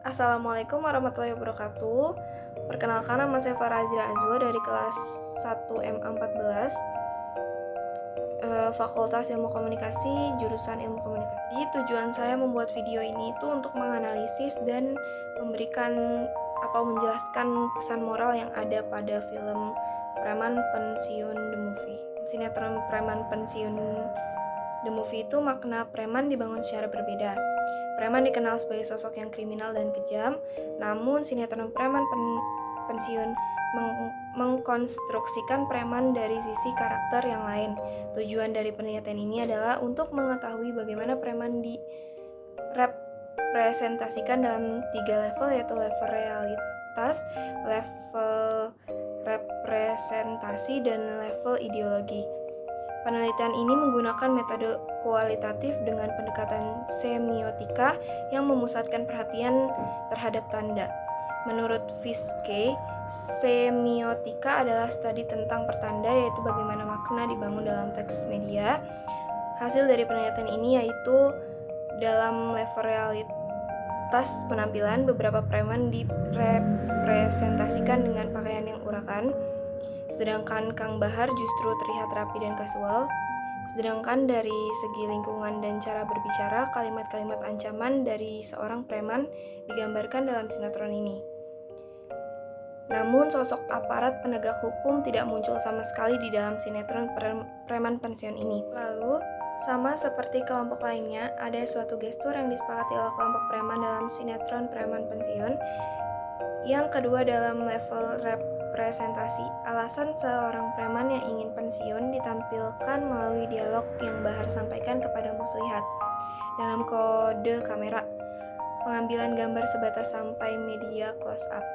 Assalamualaikum warahmatullahi wabarakatuh. Perkenalkan, nama saya Farazira Azwa dari kelas 1 MA 14, Fakultas Ilmu Komunikasi, jurusan Ilmu Komunikasi. Tujuan saya membuat video ini itu untuk menganalisis dan memberikan atau menjelaskan pesan moral yang ada pada film Preman Pensiun The Movie. Sinetron Preman Pensiun The Movie itu makna preman dibangun secara berbeda. Preman dikenal sebagai sosok yang kriminal dan kejam, namun sinetron Preman Pensiun mengkonstruksikan preman dari sisi karakter yang lain. Tujuan dari penelitian ini adalah untuk mengetahui bagaimana preman direpresentasikan dalam 3 level, yaitu level realitas, level representasi, dan level ideologi. Penelitian ini menggunakan metode kualitatif dengan pendekatan semiotika yang memusatkan perhatian terhadap tanda. Menurut Fiske, semiotika adalah studi tentang pertanda, yaitu bagaimana makna dibangun dalam teks media. Hasil dari penelitian ini yaitu dalam level realitas penampilan, beberapa preman direpresentasikan dengan pakaian yang urakan, sedangkan Kang Bahar justru terlihat rapi dan kasual. Sedangkan dari segi lingkungan dan cara berbicara, kalimat-kalimat ancaman dari seorang preman digambarkan dalam sinetron ini. Namun sosok aparat penegak hukum tidak muncul sama sekali di dalam sinetron Preman Pensiun ini. Lalu, sama seperti kelompok lainnya, ada suatu gestur yang disepakati oleh kelompok preman dalam sinetron Preman Pensiun. Yang kedua, dalam level representasi, alasan seorang preman yang ingin pensiun ditampilkan melalui dialog yang Bahar sampaikan kepada Muslihat. Dalam kode kamera, pengambilan gambar sebatas sampai media close up.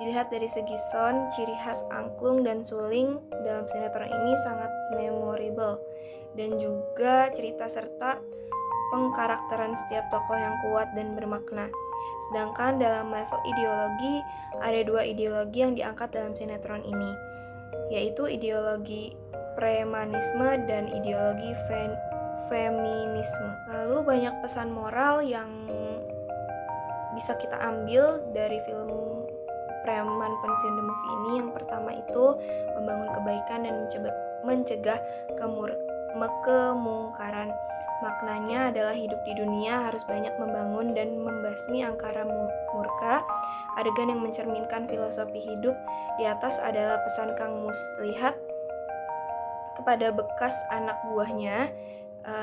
Dilihat dari segi sound, ciri khas angklung dan suling dalam sinetron ini sangat memorable, dan juga cerita serta pengkarakteran setiap tokoh yang kuat dan bermakna. Sedangkan dalam level ideologi, ada 2 ideologi yang diangkat dalam sinetron ini, yaitu ideologi premanisme dan ideologi feminisme. Lalu banyak pesan moral yang bisa kita ambil dari film Preman Pensiun The Movie ini. Yang pertama itu membangun kebaikan dan mencegah kemungkaran. Maknanya adalah hidup di dunia harus banyak membangun dan membasmi angkara murka. Adegan yang mencerminkan filosofi hidup di atas adalah pesan Kang Muslihat kepada bekas anak buahnya,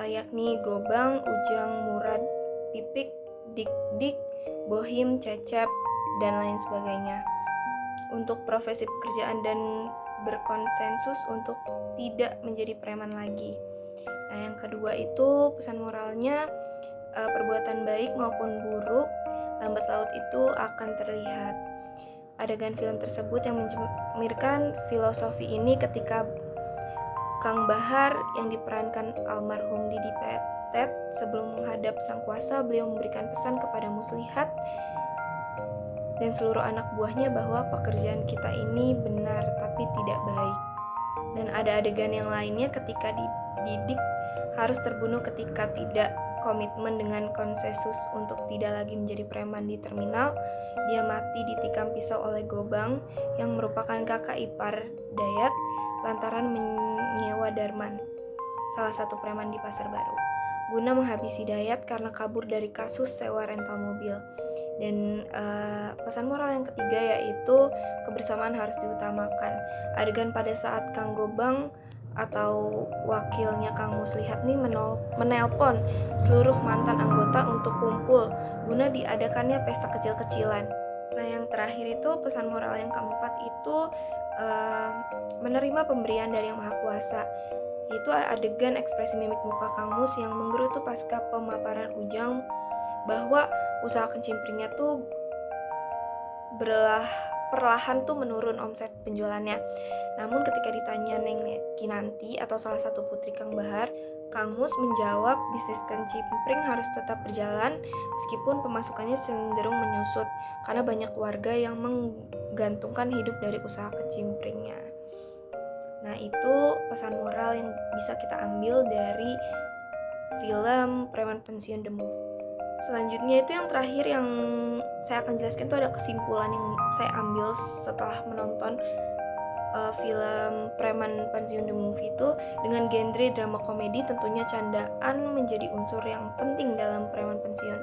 yakni Gobang, Ujang, Murad, Pipik, Dik-Dik, Bohim, Cecep, dan lain sebagainya, untuk profesi pekerjaan dan berkonsensus untuk tidak menjadi preman lagi. Nah, yang kedua itu pesan moralnya, perbuatan baik maupun buruk lambat laut itu akan terlihat. Adegan film tersebut yang mencerminkan filosofi ini ketika Kang Bahar yang diperankan almarhum Didi Petet sebelum menghadap sang kuasa, beliau memberikan pesan kepada Muslihat dan seluruh anak buahnya bahwa pekerjaan kita ini benar tapi tidak baik. Dan ada adegan yang lainnya ketika Didik harus terbunuh ketika tidak komitmen dengan konsensus untuk tidak lagi menjadi preman di terminal. Dia mati ditikam pisau oleh Gobang yang merupakan kakak ipar Dayat lantaran menyewa Darman, salah satu preman di Pasar Baru, guna menghabisi Dayat karena kabur dari kasus sewa rental mobil. Dan pesan moral yang ketiga yaitu kebersamaan harus diutamakan. Adegan pada saat Kang Gobang atau wakilnya Kang Muslihat nih menelpon seluruh mantan anggota untuk kumpul guna diadakannya pesta kecil-kecilan. Nah, yang terakhir itu pesan moral yang keempat itu menerima pemberian dari Yang Maha Kuasa. Itu adegan ekspresi mimik muka Kang Mus yang menggerutu pasca pemaparan Ujang bahwa usaha kecimpringnya tuh perlahan tuh menurun omset penjualannya. Namun ketika ditanya Neng Kinanti atau salah satu putri Kang Bahar, Kang Mus menjawab bisnis kecimpring harus tetap berjalan meskipun pemasukannya cenderung menyusut karena banyak warga yang menggantungkan hidup dari usaha kecimpringnya. Nah, itu pesan moral yang bisa kita ambil dari film Preman Pensiun The Movie. Selanjutnya itu yang terakhir yang saya akan jelaskan itu ada kesimpulan yang saya ambil setelah menonton film Preman Pensiun The Movie itu. Dengan genre drama komedi, tentunya candaan menjadi unsur yang penting dalam Preman Pensiun.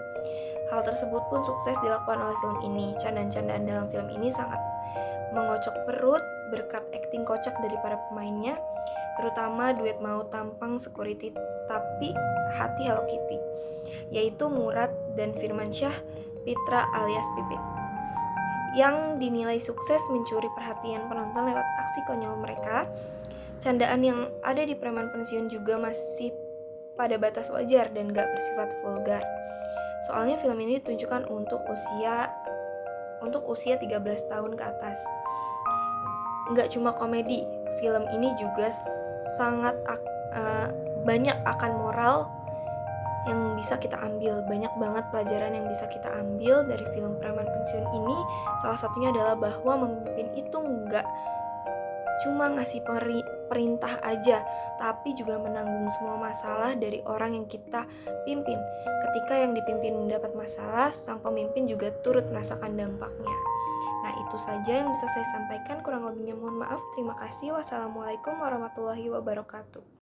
Hal tersebut pun sukses dilakukan oleh film ini. Candaan-candaan dalam film ini sangat mengocok perut berkat akting kocak dari para pemainnya, terutama duet mau tampang security tapi hati Hello Kitty, yaitu Murad dan Firmansyah Pitra alias Pipit, yang dinilai sukses mencuri perhatian penonton lewat aksi konyol mereka. Candaan yang ada di Preman Pensiun juga masih pada batas wajar dan gak bersifat vulgar. Soalnya film ini ditunjukkan untuk usia 13 tahun ke atas. Nggak cuma komedi, film ini juga sangat banyak akan moral yang bisa kita ambil. Banyak banget pelajaran yang bisa kita ambil dari film Preman Pensiun ini. Salah satunya adalah bahwa memimpin itu nggak cuma ngasih perintah aja, tapi juga menanggung semua masalah dari orang yang kita pimpin. Ketika yang dipimpin mendapat masalah, sang pemimpin juga turut merasakan dampaknya. Nah, itu saja yang bisa saya sampaikan. Kurang lebihnya mohon maaf. Terima kasih. Wassalamualaikum warahmatullahi wabarakatuh.